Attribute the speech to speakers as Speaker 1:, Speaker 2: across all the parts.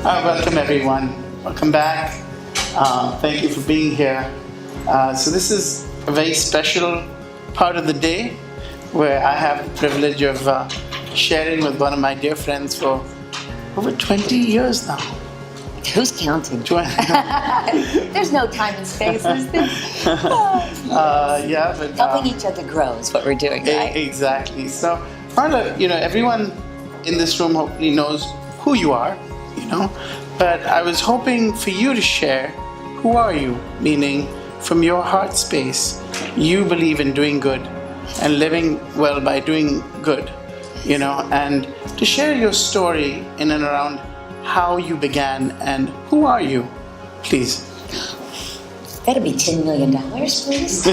Speaker 1: Welcome everyone. Welcome back. Thank you for being here. So this is a very special part of the day where I have the privilege of sharing with one of my dear friends for over 20 years now.
Speaker 2: Who's counting? There's no time and space, is there?
Speaker 1: Yeah, but
Speaker 2: helping each other grow is what we're doing, right?
Speaker 1: Exactly. So, Marla, everyone in this room hopefully knows who you are, but I was hoping for you to share who are you, meaning from your heart space, you believe in doing good and living well by doing good, and to share your story in and around how you began and who are you, please.
Speaker 2: That'll be $10 million, please.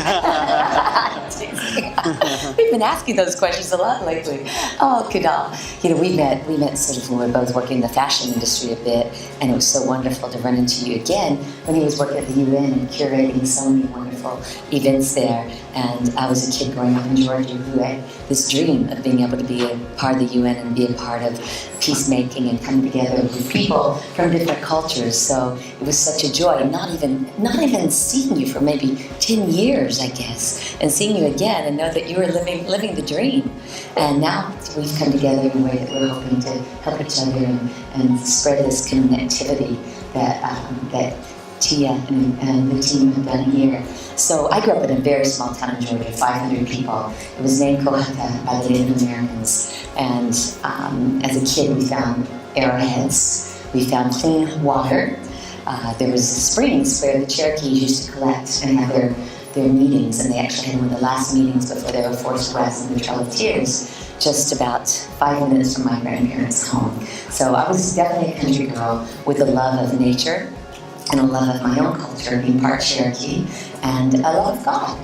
Speaker 2: We've been asking those questions a lot lately. Oh, Kunal. We met sort of when we were both working in the fashion industry a bit, and it was so wonderful to run into you again when he was working at the UN and curating so many wonderful events there. And I was a kid growing up in Georgia who had this dream of being able to be a part of the UN and be a part of peacemaking and coming together with people from different cultures. So it was such a joy. Not even seeing you for maybe 10 years, I guess, and seeing you again and know that you were living the dream. And now we've come together in a way that we're hoping to help each other and spread this connectivity that Tia and the team have done here. So I grew up in a very small town in Georgia, 500 people. It was named Coahuila by the Native Americans. And as a kid, we found arrowheads. We found clean water. There was springs where the Cherokees used to collect and have their meetings, and they actually had one of the last meetings before they were forced to rise in the Trail of Tears, just about 5 minutes from my grandparents' home. So I was definitely a country girl with a love of nature and a love of my own culture, being part Cherokee, and a love of God.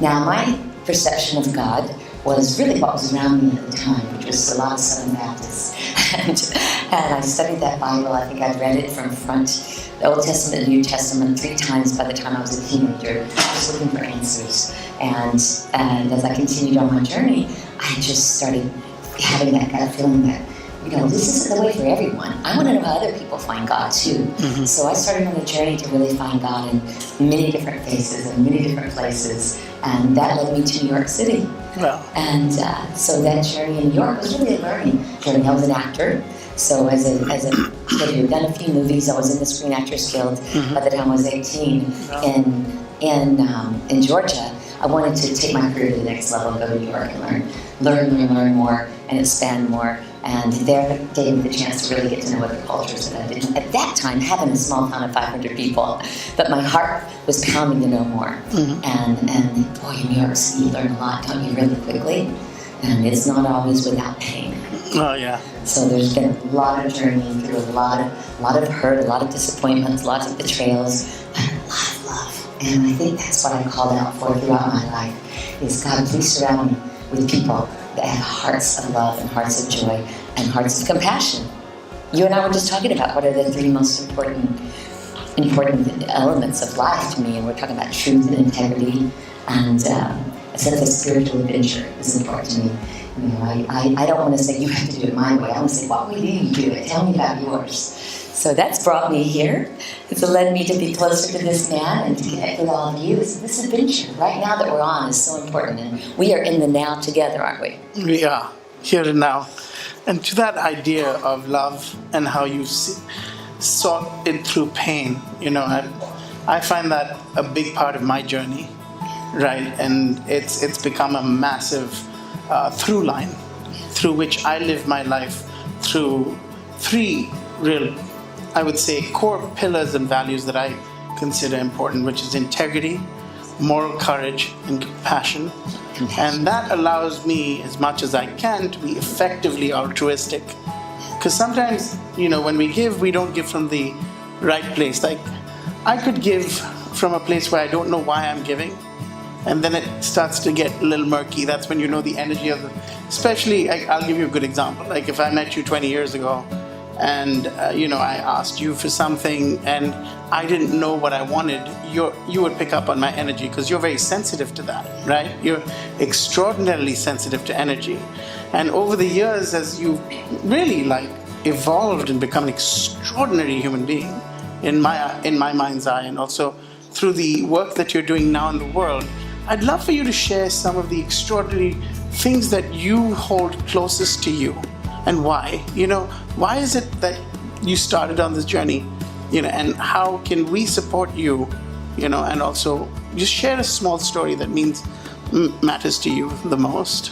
Speaker 2: Now, my perception of God was really what was around me at the time, which was a lot of Southern Baptists. And I studied that Bible. I think I'd read it from front, the Old Testament and New Testament, 3 times by the time I was a teenager, just looking for answers. And as I continued on my journey, I just started having that kind of feeling that, this isn't the way for everyone. I want to know how other people find God too. Mm-hmm. So I started on a journey to really find God in many different faces and many different places. And that led me to New York City.
Speaker 1: Wow.
Speaker 2: And so that journey in New York was really a learning journey. I was an actor. So as a kid who had done a few movies, I was in the Screen Actors Guild by the time I was 18 in Georgia. I wanted to take my career to the next level and go to New York and learn more and expand more. And there gave me the chance to really get to know other cultures that I didn't, at that time, having a small town of 500 people. But my heart was pounding to know more. Mm-hmm. And boy, in New York City, you learn a lot, don't you, really quickly? And it's not always without pain.
Speaker 1: Oh, yeah.
Speaker 2: So there's been a lot of journeying through a lot of hurt, a lot of disappointments, lots of betrayals, but a lot of love. And I think that's what I called out for throughout my life, is God, please surround me with people that have hearts of love and hearts of joy and hearts of compassion. You and I were just talking about what are the 3 most important elements of life to me, and we're talking about truth and integrity, and a sense of spiritual adventure is important to me. I don't want to say you have to do it my way. I want to say, what way do you do it? Tell me about yours. So that's brought me here. It's led me to be closer to this man and to connect with all of you. This adventure right now that we're on is so important, and we are in the now together, aren't we?
Speaker 1: We are, here and now. And to that idea of love and how you sought it through pain, I find that a big part of my journey, right? And it's become a massive through line through which I live my life through 3 real, I would say, core pillars and values that I consider important, which is integrity, moral courage, and compassion. And that allows me, as much as I can, to be effectively altruistic. Because sometimes, when we give, we don't give from the right place. Like, I could give from a place where I don't know why I'm giving, and then it starts to get a little murky. That's when you know the energy of especially, I'll give you a good example. Like, if I met you 20 years ago, and I asked you for something and I didn't know what I wanted, you would pick up on my energy because you're very sensitive to that, right? You're extraordinarily sensitive to energy. And over the years, as you really evolved and become an extraordinary human being in my mind's eye, and also through the work that you're doing now in the world. I'd love for you to share some of the extraordinary things that you hold closest to you, and why. Why is it that you started on this journey? And how can we support you? And also just share a small story that matters to you the most.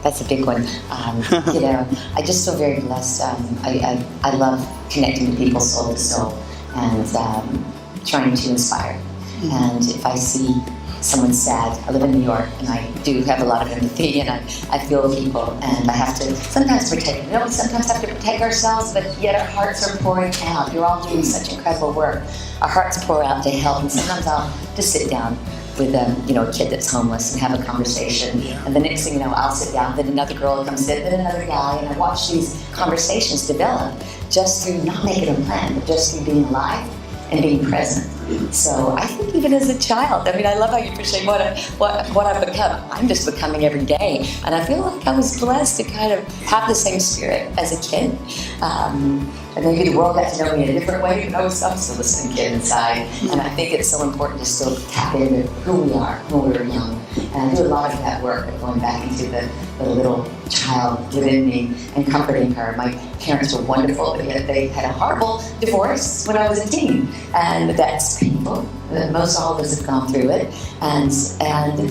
Speaker 2: That's a big one. I just feel very blessed. I love connecting to people soul to soul and trying to inspire. And if I see someone sad, I live in New York and I do have a lot of empathy, and I feel people, and I have to sometimes protect. We sometimes have to protect ourselves, but yet our hearts are pouring out. You're all doing such incredible work. Our hearts pour out to help, and sometimes I'll just sit down with a kid that's homeless and have a conversation. And the next thing you know, I'll sit down, then another girl comes in, then another guy, and I watch these conversations develop just through not making a plan, but just through being alive and being present. So I think even as a child, I love how you appreciate what I've become. I'm just becoming every day, and I feel like I was blessed to kind of have the same spirit as a kid. And maybe the world got to know me in a different way, but I'm still a listening kid inside. And I think it's so important to still tap into who we are when we were young. And I do a lot of that work of going back into the little child within me and comforting her. My parents were wonderful, but yet they had a horrible divorce when I was a teen. And that's painful. Most all of us have gone through it. And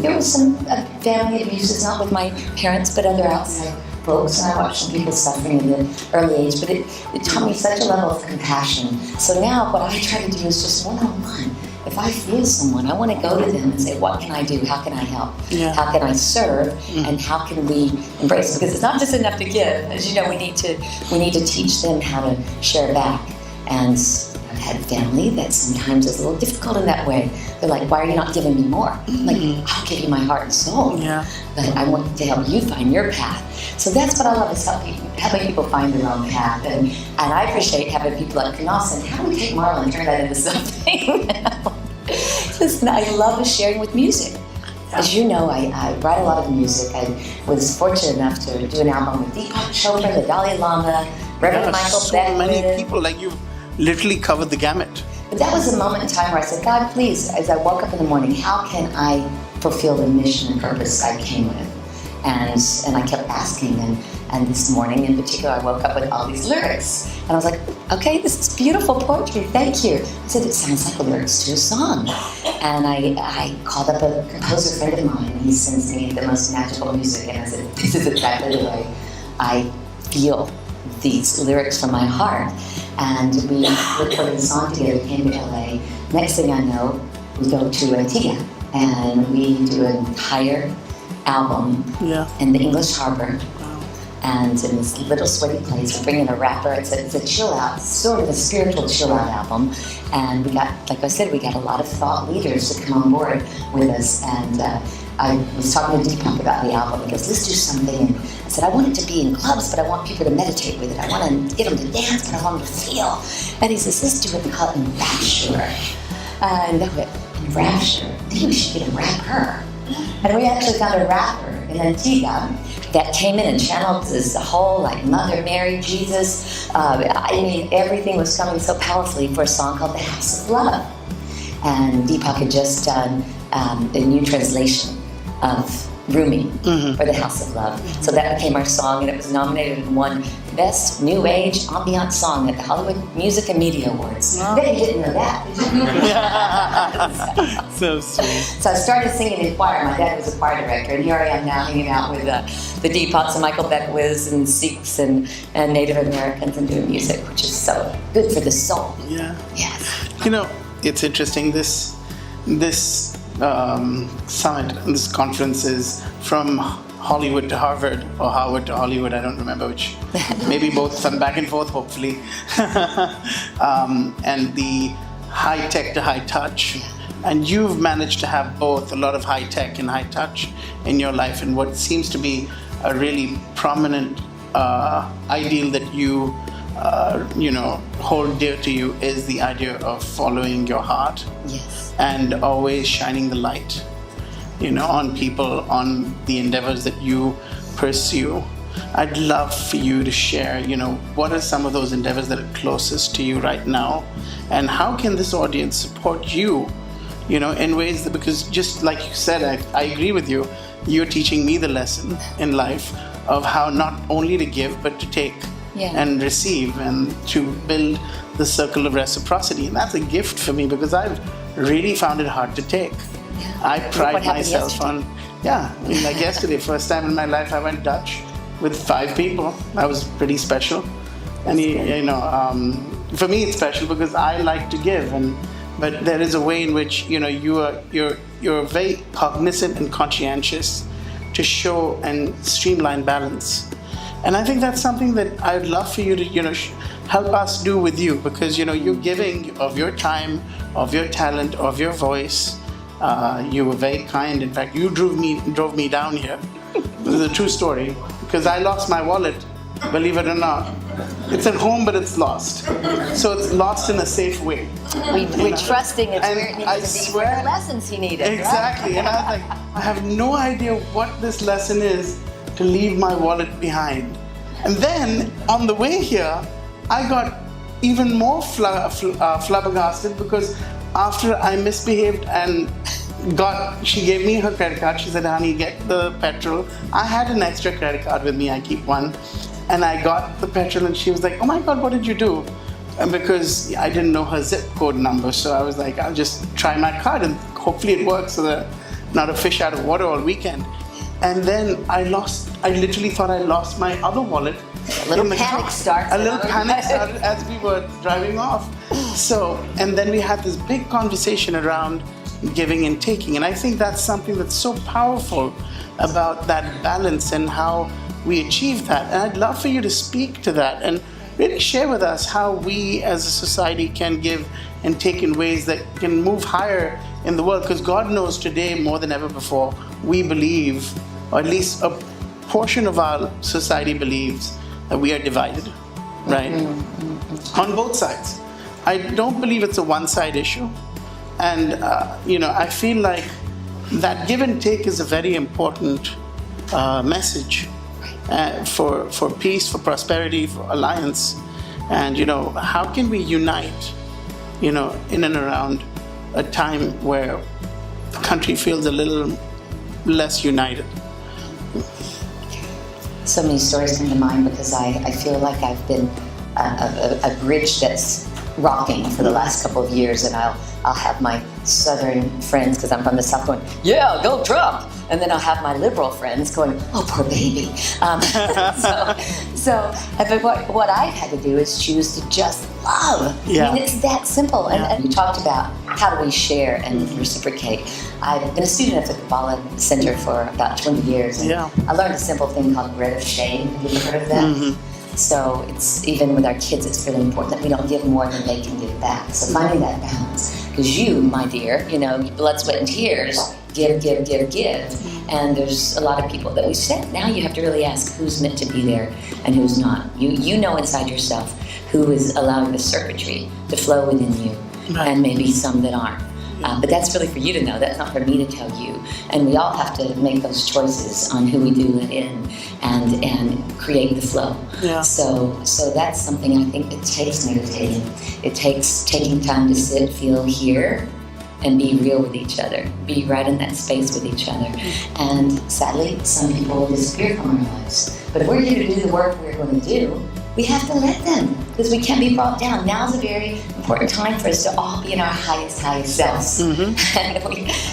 Speaker 2: there was some family abuse, not with my parents, but other outside folks, and I watched some people suffering in the early age, but it taught me such a level of compassion. So now what I try to do is just one-on-one. If I feel someone, I want to go to them and say, what can I do? How can I help? How can I serve? And how can we embrace it? Because it's not just enough to give. As you know, we need to teach them how to share back. And I've had family that sometimes is a little difficult in that way. They're like, why are you not giving me more? I'm like, I'll give you my heart and soul. But I want to help you find your path. So that's what I love, is helping people find their own path. And I appreciate having people like Kunal saying, how do we take Marla and turn that into something? I love sharing with music. As you know, I write a lot of music. I was fortunate enough to do an album with Deepak Chopra, the Dalai Lama, Reverend Michael Beck.
Speaker 1: So many people, like you've literally covered the gamut.
Speaker 2: But that was a moment in time where I said, God, please, as I woke up in the morning, how can I fulfill the mission and purpose I came with? And I kept asking, and this morning in particular, I woke up with all these lyrics. And I was like, okay, this is beautiful poetry, thank you. I said, it sounds like the lyrics to a song. And I called up a composer friend of mine, and he sends me the most magical music, and I said, this is exactly the way I feel these lyrics from my heart. And we recorded a song together, came to LA. Next thing I know, we go to Antigua, and we do an entire album in the English Harbor. And in this little sweaty place, we bring in a rapper. It's a chill out, sort of a spiritual chill out album. And we got, like I said, we got a lot of thought leaders to come on board with us. And I was talking to Deepak about the album. He goes, let's do something. And I said, I want it to be in clubs, but I want people to meditate with it. I want to get them to dance, but I want them to feel. And he says, let's do it and call it Rapture. And I went, Rapture? Maybe we should get a rapper. And we actually found a rapper in Antigua that came in and channeled this whole, like, Mother Mary, Jesus. Everything was coming so powerfully for a song called The House of Love. And Deepak had just done a new translation of Rumi for The House of Love. So that became our song, and it was nominated and won Best New Age Ambient Song at the Hollywood Music and Media Awards.
Speaker 1: Wow.
Speaker 2: They didn't know that.
Speaker 1: So sweet.
Speaker 2: So I started singing in choir. My dad was a choir director, and here I am now hanging out with the Deepaks and Michael Beckwiths and Sikhs and Native Americans and doing music, which is so good for the soul.
Speaker 1: Yeah.
Speaker 2: Yes.
Speaker 1: It's interesting. This summit, this conference is from Hollywood to Harvard, or Harvard to Hollywood, I don't remember which, maybe both, some back and forth, hopefully. And the high tech to high touch. And you've managed to have both, a lot of high tech and high touch in your life. And what seems to be a really prominent ideal that you hold dear to you is the idea of following your heart.
Speaker 2: Yes.
Speaker 1: And always shining the light, on people, on the endeavors that you pursue. I'd love for you to share, what are some of those endeavors that are closest to you right now, and how can this audience support you, in ways that, because just like you said, I agree with you, you're teaching me the lesson in life of how not only to give, but to take and receive, and to build the circle of reciprocity. And that's a gift for me, because I've really found it hard to take. Yeah. I pride myself on, like yesterday, first time in my life, I went Dutch with 5 people. That was pretty special. And for me, it's special because I like to give, but there is a way in which you're very cognizant and conscientious to show and streamline balance. And I think that's something that I'd love for you to help us do with you, because you're giving of your time, of your talent, of your voice. You were very kind. In fact, you drove me down here. This is a true story, because I lost my wallet, believe it or not. It's at home, but it's lost. So it's lost in a safe way.
Speaker 2: We're trusting it's where it needs to be, where the lessons he needed.
Speaker 1: Exactly. Right? And I was like, I have no idea what this lesson is, to leave my wallet behind. And then on the way here, I got even more flabbergasted, because after I misbehaved and she gave me her credit card. She said, honey, get the petrol. I had an extra credit card with me. I keep one. And I got the petrol, and she was like, oh my God, what did you do? And because I didn't know her zip code number, so I was like, I'll just try my card and hopefully it works, so that I'm not a fish out of water all weekend. And then I literally thought I lost my other wallet.
Speaker 2: A little panic started
Speaker 1: as we were driving off. So, and then we had this big conversation around giving and taking. And I think that's something that's so powerful about that balance and how we achieve that. And I'd love for you to speak to that and really share with us how we as a society can give and take in ways that can move higher in the world. Because God knows today more than ever before, we believe, or at least a portion of our society believes, that we are divided, right? On both sides. I don't believe it's a one-side issue. And, I feel like that give and take is a very important message for peace, for prosperity, for alliance. And, how can we unite, in and around a time where the country feels a little less united?
Speaker 2: So many stories come to mind, because I feel like I've been a bridge that's rocking for the last couple of years, and I'll have my Southern friends, because I'm from the South, going, yeah, go Trump, and then I'll have my liberal friends going, oh, poor baby. But what I've had to do is choose to just love.
Speaker 1: Yeah.
Speaker 2: I mean, it's that simple. And we talked about how do we share and reciprocate. I've been a student at the Kabbalah Center for about 20 years, and I learned a simple thing called bread of shame. Have you ever heard of that? Mm-hmm. So it's, even with our kids, it's really important that we don't give more than they can give back. So finding that balance, because you, my dear, blood, sweat, and tears, give. And there's a lot of people that we said, now you have to really ask who's meant to be there and who's not. You know inside yourself who is allowing the circuitry to flow within you, and maybe some that aren't. But that's really for you to know. That's not for me to tell you. And we all have to make those choices on who we do let in and create the flow. Yeah. So that's something I think it takes meditating. It takes taking time to sit, feel, hear, and be real with each other. Be right in that space with each other. And sadly, some people will disappear from our lives. But if we're here to do the work we're going to do, we have to let them, because we can't be brought down. Now's a very important time for us to all be in our highest selves. Mm-hmm.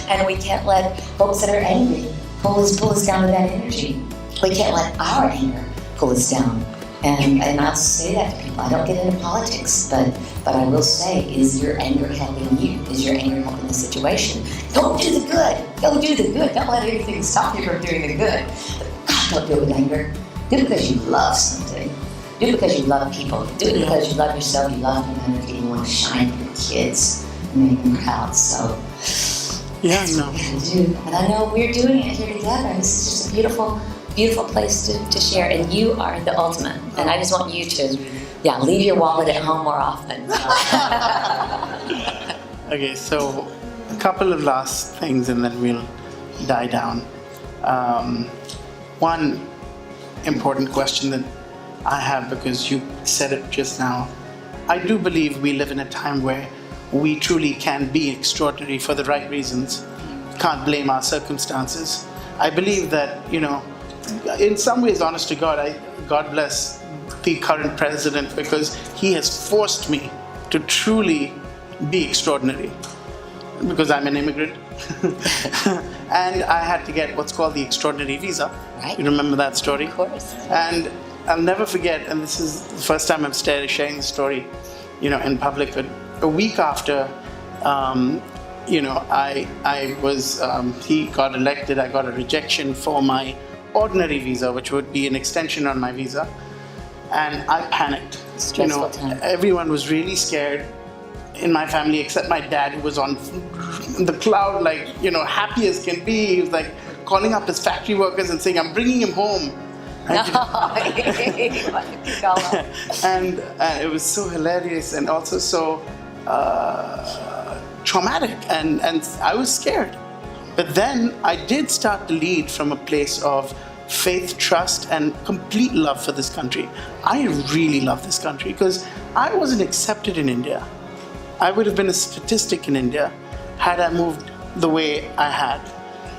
Speaker 2: and we can't let folks that are angry pull us down to that energy. We can't let our anger pull us down. And I'll say that to people. I don't get into politics, but I will say, is your anger helping you? Is your anger helping the situation? Don't do the good. Go do the good. Don't let anything stop you from doing the good. But God, don't do it with anger. Do it because you love something. Do it because you love people. Do it because you love yourself, you love humanity, you want to shine for your kids and make them proud. So that's what we gotta do. And I know we're doing it here together. This is just a beautiful place to share. And you are the ultimate. And I just want you to, leave your wallet at home more often.
Speaker 1: Okay, so a couple of last things and then we'll die down. One, important question that I have, because you said it just now. I do believe we live in a time where we truly can be extraordinary for the right reasons. Can't blame our circumstances. I believe that, in some ways, honest to God, God bless the current president, because he has forced me to truly be extraordinary, because I'm an immigrant. And I had to get what's called the extraordinary visa.
Speaker 2: Right.
Speaker 1: You remember that story?
Speaker 2: Of course.
Speaker 1: And I'll never forget, and this is the first time I'm sharing the story, in public, but a week after, he got elected, I got a rejection for my ordinary visa, which would be an extension on my visa. And I panicked.
Speaker 2: Stressful time.
Speaker 1: Everyone was really scared in my family, except my dad, who was on the cloud, happy as can be. He was calling up his factory workers and saying, I'm bringing him home. And it was so hilarious and also so traumatic, and I was scared. But then I did start to lead from a place of faith, trust, and complete love for this country. I really love this country because I wasn't accepted in India. I would have been a statistic in India had I moved the way I had.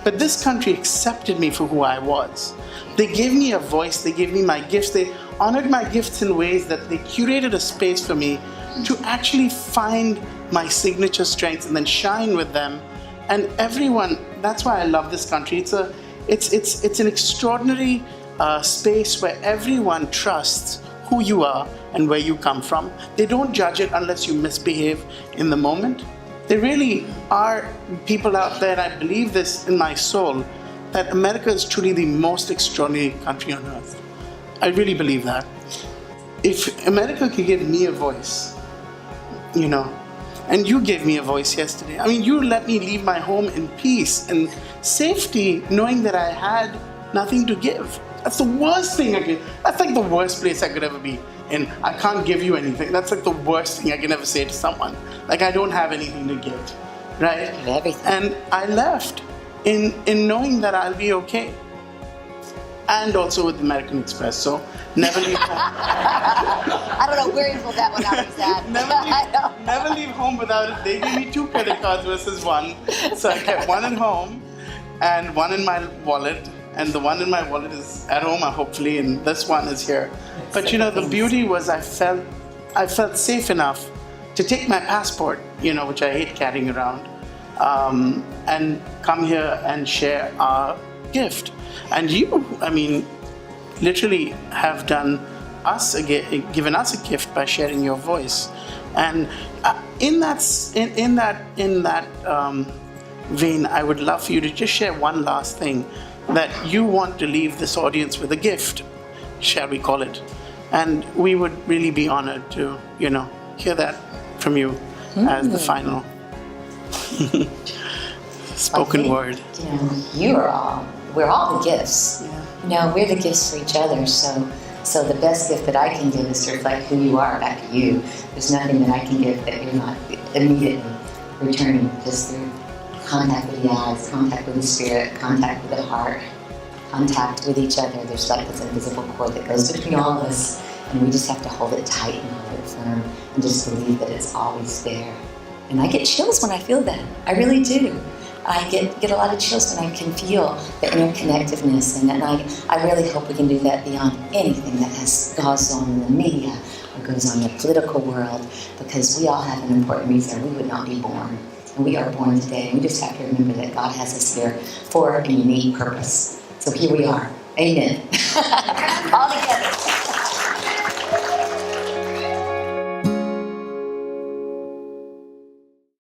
Speaker 1: But this country accepted me for who I was. They gave me a voice, they gave me my gifts, they honored my gifts in ways that they curated a space for me to actually find my signature strengths and then shine with them. And everyone, that's why I love this country. It's an extraordinary space where everyone trusts who you are and where you come from. They don't judge it unless you misbehave in the moment. There really are people out there, and I believe this in my soul, that America is truly the most extraordinary country on earth. I really believe that. If America could give me a voice, and you gave me a voice yesterday. I mean, you let me leave my home in peace and safety, knowing that I had nothing to give. That's the worst thing that's the worst place I could ever be in. I can't give you anything. That's the worst thing I can ever say to someone. I don't have anything to give, right?
Speaker 2: Everything.
Speaker 1: And I left in knowing that I'll be okay. And also with American Express, so never leave home.
Speaker 3: I don't know where you pulled that one out of that.
Speaker 1: Never leave home without it. They gave me 2 credit cards versus 1. So I kept one at home and one in my wallet. And the one in my wallet is at home, hopefully, and this one is here. But the beauty was I felt safe enough to take my passport, which I hate carrying around, and come here and share our gift. And you, literally have given us a gift by sharing your voice. And in that vein, I would love for you to just share one last thing that you want to leave this audience with, a gift, shall we call it. And we would really be honored to, hear that from you as the final spoken word.
Speaker 2: We're all the gifts.
Speaker 1: Yeah.
Speaker 2: We're the gifts for each other. So the best gift that I can give is to reflect who you are back to you. There's nothing that I can give that you're not immediately returning, just through contact with the eyes, contact with the spirit, contact with the heart, contact with each other. There's this invisible cord that goes between all of us, and we just have to hold it tight and hold it firm and just believe that it's always there. And I get chills when I feel that. I really do. I get a lot of chills when I can feel the interconnectedness, and I really hope we can do that beyond anything that goes on in the media or goes on in the political world, because we all have an important reason we would not be born. And we are born today, and we just have to remember that God has us here for a unique purpose. So here we are. Amen.